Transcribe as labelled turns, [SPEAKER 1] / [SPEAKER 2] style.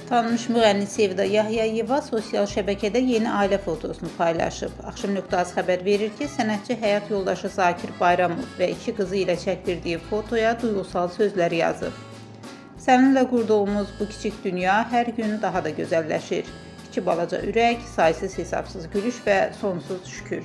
[SPEAKER 1] Tanınmış müğənni Sevda Yahyayeva sosial şəbəkədə yeni ailə fotosunu paylaşıb. Akşam.az xəbər verir ki, sənətçi həyat yoldaşı Zakir Bayramov və 2 qızı ilə çəkdirdiyi fotoya duyğusal sözlər yazıb. Səninlə qurduğumuz bu kiçik dünya hər gün daha da gözəlləşir. İki balaca ürək, saysız hesabsız gülüş və sonsuz şükür.